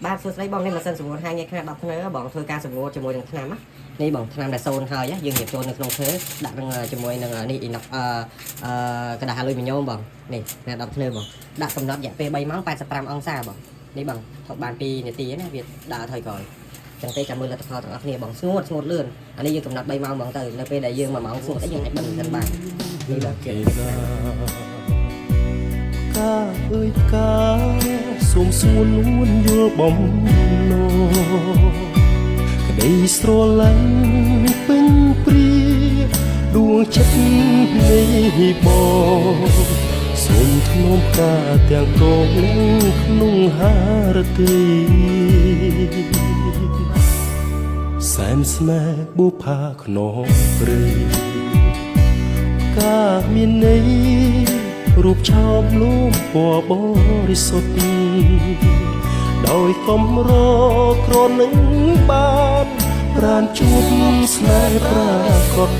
បាទសួស្តីបងនេះម៉ាស៊ីនសម្ងួតហាងថ្ងៃ10ធ្នើបងធ្វើការសម្ងួតជាមួយនឹងថ្នាំនេះបងថ្នាំដែលសូនហើយយើងរៀបចូលនៅក្នុងធ្វើដាក់នឹងជាមួយនឹងនេះអ៊ីណុកกระดาษលុយមីញ៉ូមបងនេះថ្ងៃ10ធ្នើបងដាក់កំណត់រយៈពេល3ម៉ោង85អង្សាបងនេះបងថតបាន2នាទីណាវាដើរថយក្រោយចឹងទេចាំមើលលទ្ធផលទាំងអស់គ្នាបងស្ងួតលឿនអានេះយើងកំណត់3ម៉ោងបងទៅនៅពេលដែលយើង1ម៉ោងស្ងួតអីយើងអាចបិទមិនបាននេះបងគេកាអើយកាសូមសួរលួនយល់បំណងក្តីស្រឡាញ់ពេញព្រាដួងចិត្តនេះបងសូមធ្នមការទាំងកងក្នុងហារទីសែនស្នេហ៍បុផាខ្នងព្រៃកាមានន័យរូបឆោមលូមពណ៌បរិសុទ្ធដោយកំរក្រនឹងបានប្រានជួបស្នេហ៍ប្រាកដ